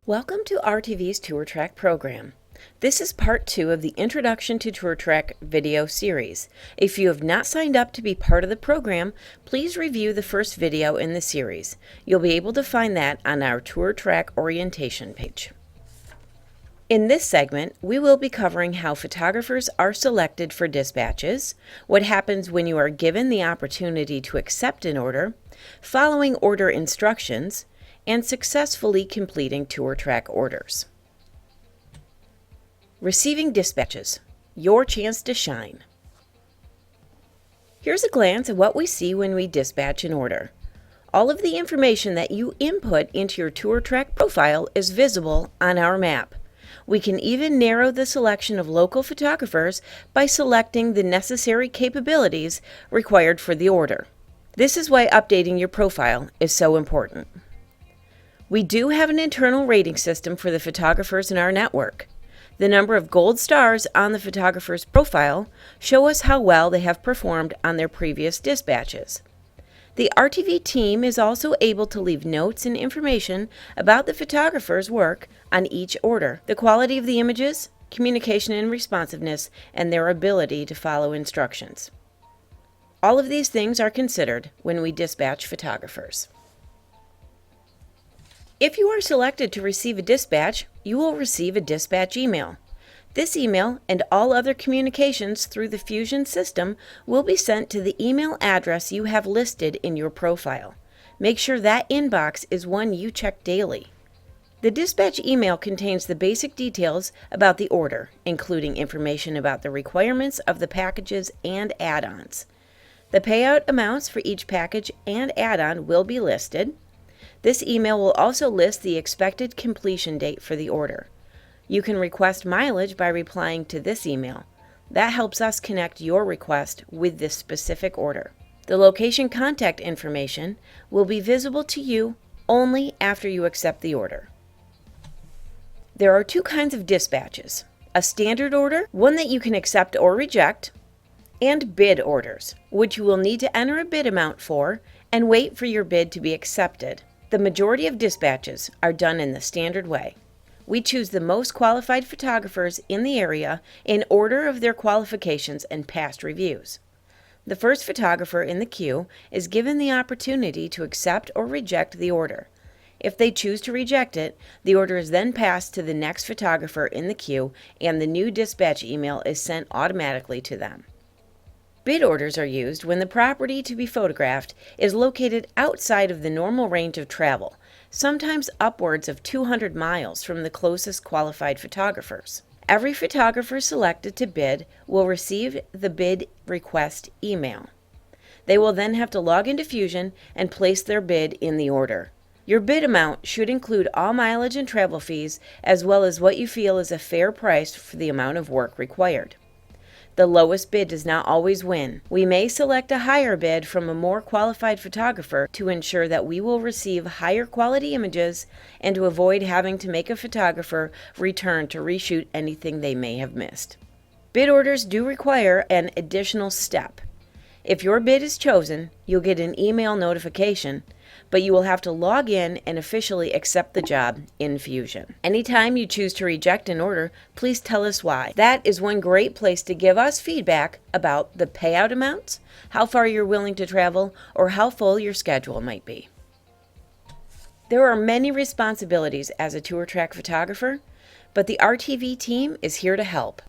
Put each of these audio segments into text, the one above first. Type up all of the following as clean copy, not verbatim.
Welcome to RTV's Tour Track program. This is part 2 of the Introduction to Tour Track video series. If you have not signed up to be part of the program, please review the first video in the series. You'll be able to find that on our Tour Track orientation page. In this segment, we will be covering how photographers are selected for dispatches, what happens when you are given the opportunity to accept an order, following order instructions, and successfully completing Tour Track orders. Receiving dispatches, your chance to shine. Here's a glance at what we see when we dispatch an order. All of the information that you input into your Tour Track profile is visible on our map. We can even narrow the selection of local photographers by selecting the necessary capabilities required for the order. This is why updating your profile is so important. We do have an internal rating system for the photographers in our network. The number of gold stars on the photographer's profile show us how well they have performed on their previous dispatches. The RTV team is also able to leave notes and information about the photographer's work on each order, the quality of the images, communication and responsiveness, and their ability to follow instructions. All of these things are considered when we dispatch photographers. If you are selected to receive a dispatch, you will receive a dispatch email. This email and all other communications through the Fusion system will be sent to the email address you have listed in your profile. Make sure that inbox is one you check daily. The dispatch email contains the basic details about the order, including information about the requirements of the packages and add-ons. The payout amounts for each package and add-on will be listed. This email will also list the expected completion date for the order. You can request mileage by replying to this email. That helps us connect your request with this specific order. The location contact information will be visible to you only after you accept the order. There are two kinds of dispatches: a standard order, one that you can accept or reject, and bid orders, which you will need to enter a bid amount for and wait for your bid to be accepted. The majority of dispatches are done in the standard way. We choose the most qualified photographers in the area in order of their qualifications and past reviews. The first photographer in the queue is given the opportunity to accept or reject the order. If they choose to reject it, the order is then passed to the next photographer in the queue and the new dispatch email is sent automatically to them. Bid orders are used when the property to be photographed is located outside of the normal range of travel, sometimes upwards of 200 miles from the closest qualified photographers. Every photographer selected to bid will receive the bid request email. They will then have to log into Fusion and place their bid in the order. Your bid amount should include all mileage and travel fees, as well as what you feel is a fair price for the amount of work required. The lowest bid does not always win. We may select a higher bid from a more qualified photographer to ensure that we will receive higher quality images and to avoid having to make a photographer return to reshoot anything they may have missed. Bid orders do require an additional step. If your bid is chosen, you'll get an email notification, but you will have to log in and officially accept the job in Fusion. Anytime you choose to reject an order, please tell us why. That is one great place to give us feedback about the payout amounts, how far you're willing to travel, or how full your schedule might be. There are many responsibilities as a Tour Track photographer, but the RTV team is here to help.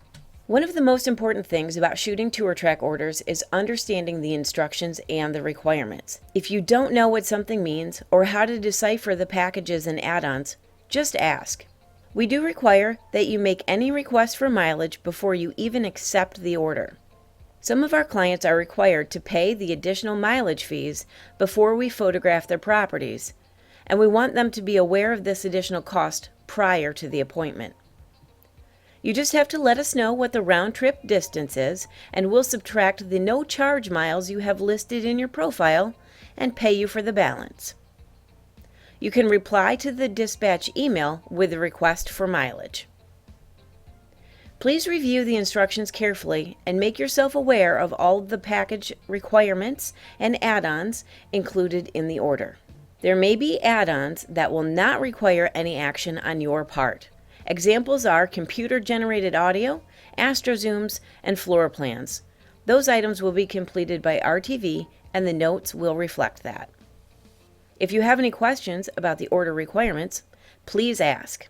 One of the most important things about shooting Tour Track orders is understanding the instructions and the requirements. If you don't know what something means or how to decipher the packages and add-ons, just ask. We do require that you make any request for mileage before you even accept the order. Some of our clients are required to pay the additional mileage fees before we photograph their properties, and we want them to be aware of this additional cost prior to the appointment. You just have to let us know what the round-trip distance is, and we'll subtract the no-charge miles you have listed in your profile and pay you for the balance. You can reply to the dispatch email with a request for mileage. Please review the instructions carefully and make yourself aware of all of the package requirements and add-ons included in the order. There may be add-ons that will not require any action on your part. Examples are computer-generated audio, astrozooms, and floor plans. Those items will be completed by RTV, and the notes will reflect that. If you have any questions about the order requirements, please ask.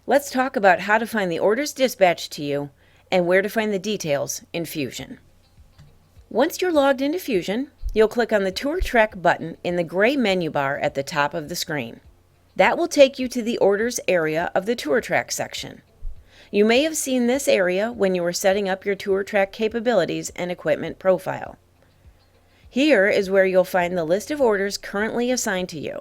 Let's talk about how to find the orders dispatched to you and where to find the details in Fusion. Once you're logged into Fusion, you'll click on the Tour Track button in the gray menu bar at the top of the screen. That will take you to the Orders area of the Tour Track section. You may have seen this area when you were setting up your Tour Track capabilities and equipment profile. Here is where you'll find the list of orders currently assigned to you.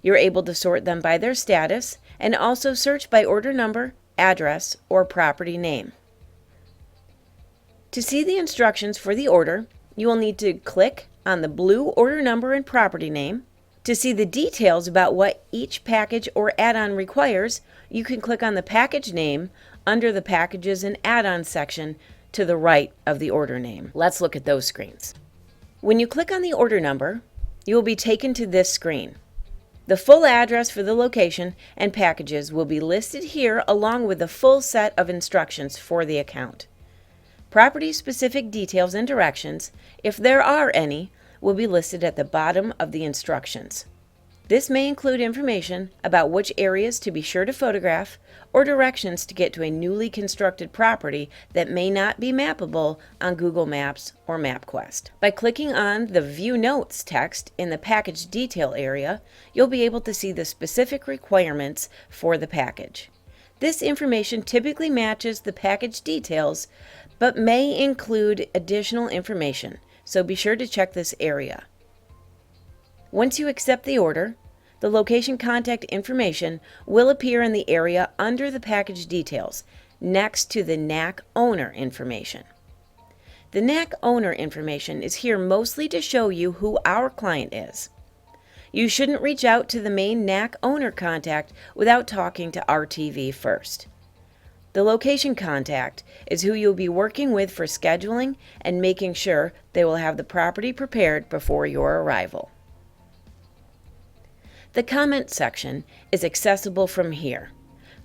You're able to sort them by their status and also search by order number, address, or property name. To see the instructions for the order, you will need to click on the blue order number and property name. To see the details about what each package or add-on requires, you can click on the package name under the Packages and Add-ons section to the right of the order name. Let's look at those screens. When you click on the order number, you will be taken to this screen. The full address for the location and packages will be listed here along with the full set of instructions for the account. Property-specific details and directions, if there are any, will be listed at the bottom of the instructions. This may include information about which areas to be sure to photograph or directions to get to a newly constructed property that may not be mappable on Google Maps or MapQuest. By clicking on the View Notes text in the Package Detail area, you'll be able to see the specific requirements for the package. This information typically matches the package details, but may include additional information, so be sure to check this area. Once you accept the order, the location contact information will appear in the area under the package details, next to the NAC owner information. The NAC owner information is here mostly to show you who our client is. You shouldn't reach out to the main NAC owner contact without talking to RTV first. The location contact is who you'll be working with for scheduling and making sure they will have the property prepared before your arrival. The comment section is accessible from here.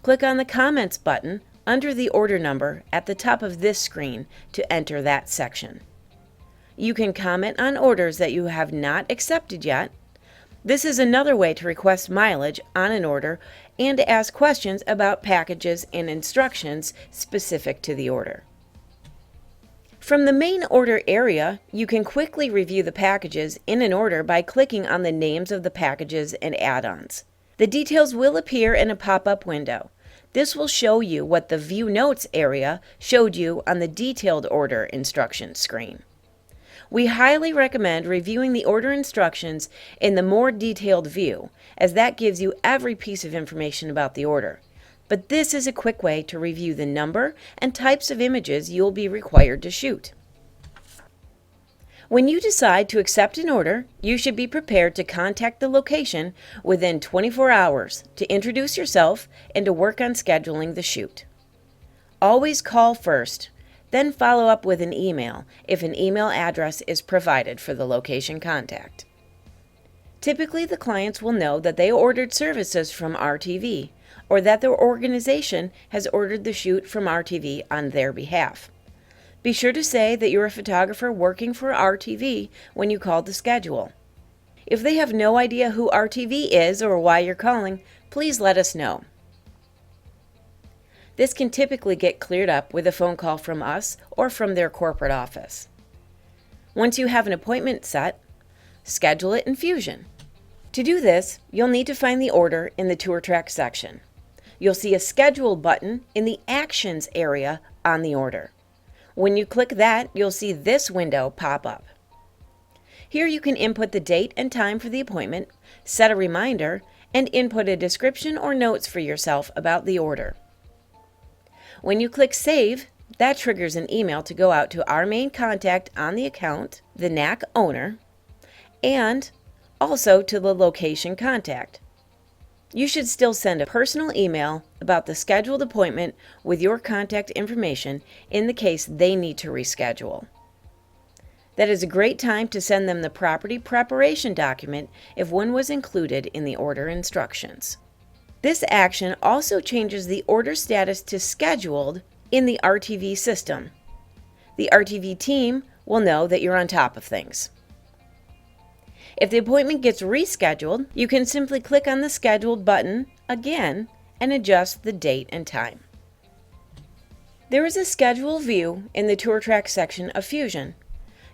Click on the Comments button under the order number at the top of this screen to enter that section. You can comment on orders that you have not accepted yet. This is another way to request mileage on an order and to ask questions about packages and instructions specific to the order. From the main order area, you can quickly review the packages in an order by clicking on the names of the packages and add-ons. The details will appear in a pop-up window. This will show you what the View Notes area showed you on the Detailed Order Instructions screen. We highly recommend reviewing the order instructions in the more detailed view, as that gives you every piece of information about the order. But this is a quick way to review the number and types of images you'll be required to shoot. When you decide to accept an order, you should be prepared to contact the location within 24 hours to introduce yourself and to work on scheduling the shoot. Always call first, then follow up with an email if an email address is provided for the location contact. Typically, the clients will know that they ordered services from RTV, or that their organization has ordered the shoot from RTV on their behalf. Be sure to say that you're a photographer working for RTV when you call to schedule. If they have no idea who RTV is or why you're calling, please let us know. This can typically get cleared up with a phone call from us or from their corporate office. Once you have an appointment set, schedule it in Fusion. To do this, you'll need to find the order in the Tour Track section. You'll see a Schedule button in the Actions area on the order. When you click that, you'll see this window pop up. Here you can input the date and time for the appointment, set a reminder, and input a description or notes for yourself about the order. When you click Save, that triggers an email to go out to our main contact on the account, the NAC owner, and also to the location contact. You should still send a personal email about the scheduled appointment with your contact information in the case they need to reschedule. That is a great time to send them the property preparation document if one was included in the order instructions. This action also changes the order status to scheduled in the RTV system. The RTV team will know that you're on top of things. If the appointment gets rescheduled, you can simply click on the Scheduled button again and adjust the date and time. There is a schedule view in the TourTrack section of Fusion.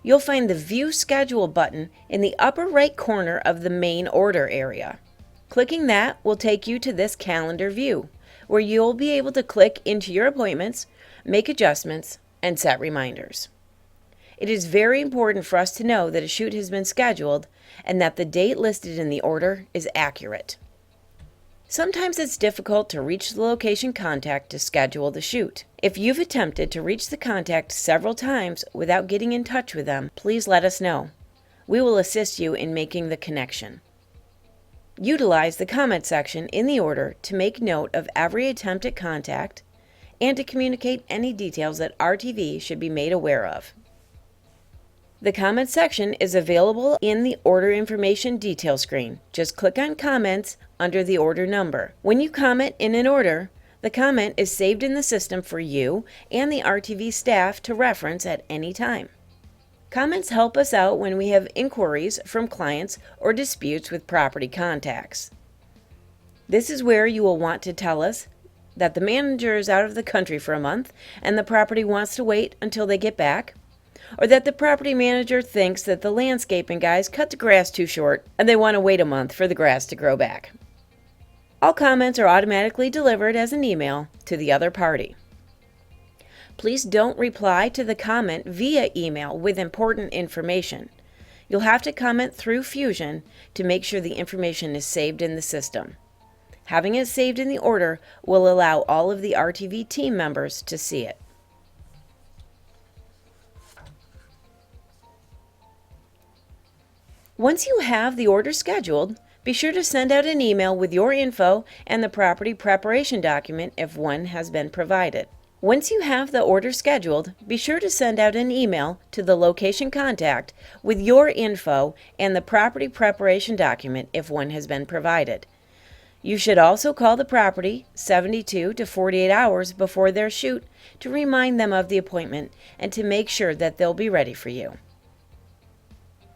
You'll find the View Schedule button in the upper right corner of the main order area. Clicking that will take you to this calendar view, where you'll be able to click into your appointments, make adjustments, and set reminders. It is very important for us to know that a shoot has been scheduled and that the date listed in the order is accurate. Sometimes it's difficult to reach the location contact to schedule the shoot. If you've attempted to reach the contact several times without getting in touch with them, please let us know. We will assist you in making the connection. Utilize the comment section in the order to make note of every attempt at contact and to communicate any details that RTV should be made aware of. The comment section is available in the order information detail screen. Just click on Comments under the order number. When you comment in an order, the comment is saved in the system for you and the RTV staff to reference at any time. Comments help us out when we have inquiries from clients or disputes with property contacts. This is where you will want to tell us that the manager is out of the country for a month and the property wants to wait until they get back, or that the property manager thinks that the landscaping guys cut the grass too short and they want to wait a month for the grass to grow back. All comments are automatically delivered as an email to the other party. Please don't reply to the comment via email with important information. You'll have to comment through Fusion to make sure the information is saved in the system. Having it saved in the order will allow all of the RTV team members to see it. Once you have the order scheduled, be sure to send out an email with your info and the property preparation document if one has been provided. Once you have the order scheduled, be sure to send out an email to the location contact with your info and the property preparation document if one has been provided. You should also call the property 72 to 48 hours before their shoot to remind them of the appointment and to make sure that they'll be ready for you.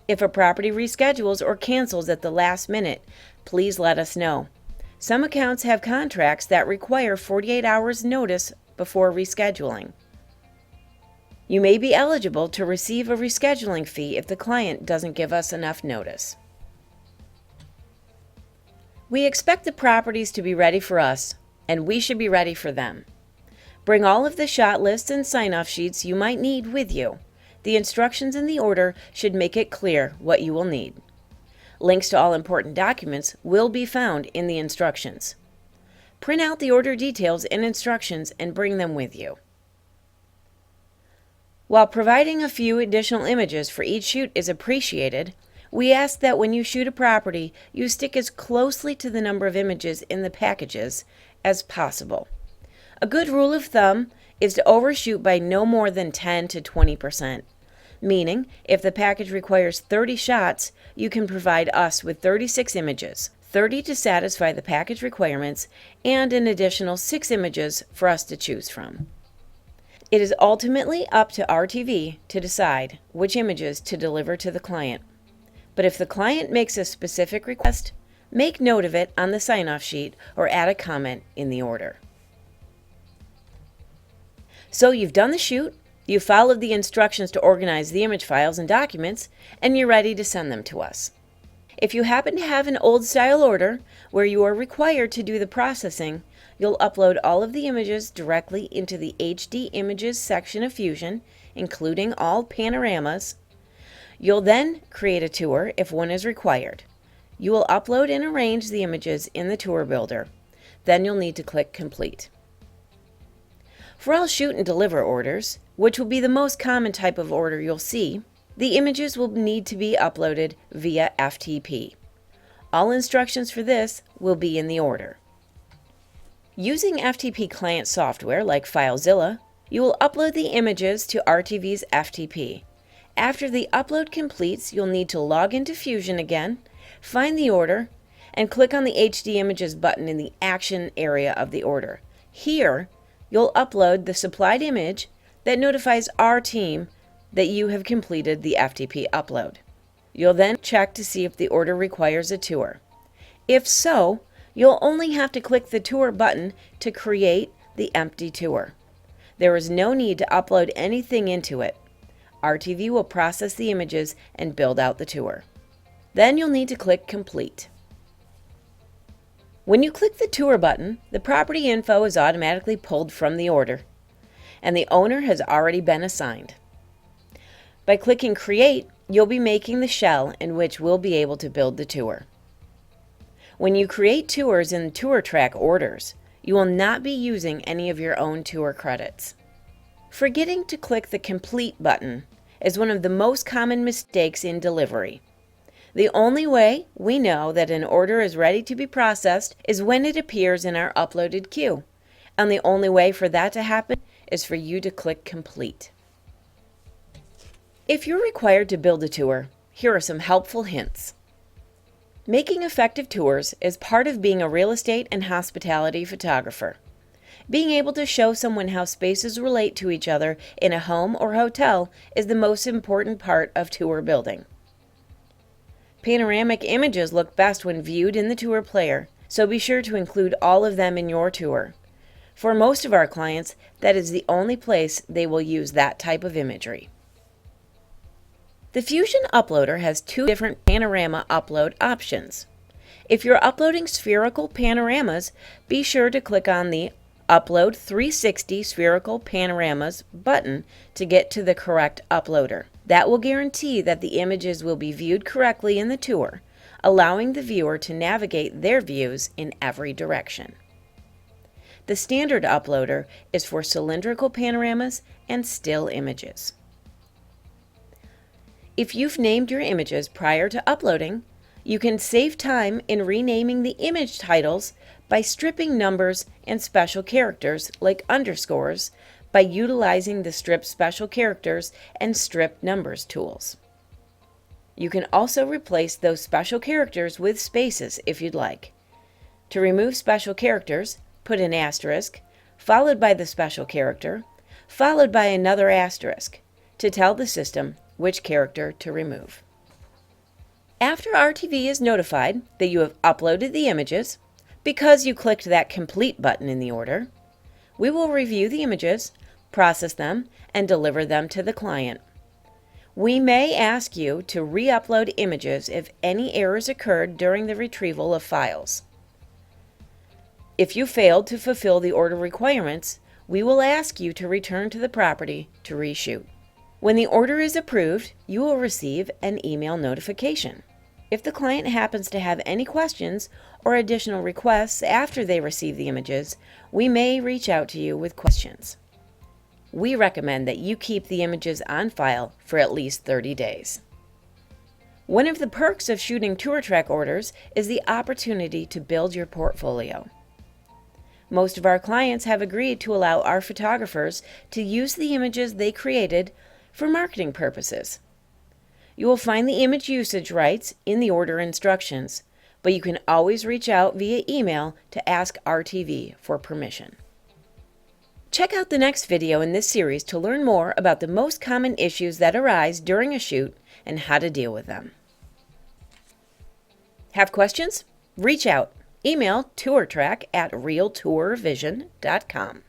If a property reschedules or cancels at the last minute, please let us know. Some accounts have contracts that require 48 hours notice before rescheduling. You may be eligible to receive a rescheduling fee if the client doesn't give us enough notice. We expect the properties to be ready for us, and we should be ready for them. Bring all of the shot lists and sign-off sheets you might need with you. The instructions in the order should make it clear what you will need. Links to all important documents will be found in the instructions. Print out the order details and instructions and bring them with you. While providing a few additional images for each shoot is appreciated, we ask that when you shoot a property, you stick as closely to the number of images in the packages as possible. A good rule of thumb is to overshoot by no more than 10 to 20%. Meaning, if the package requires 30 shots, you can provide us with 36 images, 30 to satisfy the package requirements, and an additional 6 images for us to choose from. It is ultimately up to RTV to decide which images to deliver to the client. But if the client makes a specific request, make note of it on the sign-off sheet or add a comment in the order. So you've done the shoot, you followed the instructions to organize the image files and documents, and you're ready to send them to us. If you happen to have an old style order where you are required to do the processing, you'll upload all of the images directly into the HD Images section of Fusion, including all panoramas. You'll then create a tour if one is required. You will upload and arrange the images in the tour builder. Then you'll need to click Complete. For all shoot and deliver orders, which will be the most common type of order you'll see, the images will need to be uploaded via FTP. All instructions for this will be in the order. Using FTP client software like FileZilla, you will upload the images to RTV's FTP. After the upload completes, you'll need to log into Fusion again, find the order, and click on the HD Images button in the Action area of the order. Here, you'll upload the supplied image that notifies our team that you have completed the FTP upload. You'll then check to see if the order requires a tour. If so, you'll only have to click the Tour button to create the empty tour. There is no need to upload anything into it. RTV will process the images and build out the tour. Then you'll need to click Complete. When you click the Tour button, the property info is automatically pulled from the order, and the owner has already been assigned. By clicking Create, you'll be making the shell in which we'll be able to build the tour. When you create tours in Tour Track orders, you will not be using any of your own tour credits. Forgetting to click the Complete button is one of the most common mistakes in delivery. The only way we know that an order is ready to be processed is when it appears in our uploaded queue, and the only way for that to happen is for you to click Complete. If you're required to build a tour, here are some helpful hints. Making effective tours is part of being a real estate and hospitality photographer. Being able to show someone how spaces relate to each other in a home or hotel is the most important part of tour building. Panoramic images look best when viewed in the tour player, so be sure to include all of them in your tour. For most of our clients, that is the only place they will use that type of imagery. The Fusion Uploader has two different panorama upload options. If you're uploading spherical panoramas, be sure to click on the Upload 360 Spherical Panoramas button to get to the correct uploader. That will guarantee that the images will be viewed correctly in the tour, allowing the viewer to navigate their views in every direction. The standard uploader is for cylindrical panoramas and still images. If you've named your images prior to uploading, you can save time in renaming the image titles by stripping numbers and special characters like underscores by utilizing the Strip Special Characters and Strip Numbers tools. You can also replace those special characters with spaces if you'd like. To remove special characters, put an asterisk, followed by the special character, followed by another asterisk, to tell the system which character to remove. After RTV is notified that you have uploaded the images, because you clicked that Complete button in the order, we will review the images, process them, and deliver them to the client. We may ask you to re-upload images if any errors occurred during the retrieval of files. If you failed to fulfill the order requirements, we will ask you to return to the property to reshoot. When the order is approved, you will receive an email notification. If the client happens to have any questions or additional requests after they receive the images, we may reach out to you with questions. We recommend that you keep the images on file for at least 30 days. One of the perks of shooting Tour Track orders is the opportunity to build your portfolio. Most of our clients have agreed to allow our photographers to use the images they created for marketing purposes. You will find the image usage rights in the order instructions, but you can always reach out via email to ask RTV for permission. Check out the next video in this series to learn more about the most common issues that arise during a shoot and how to deal with them. Have questions? Reach out. Email tourtrack@realtourvision.com.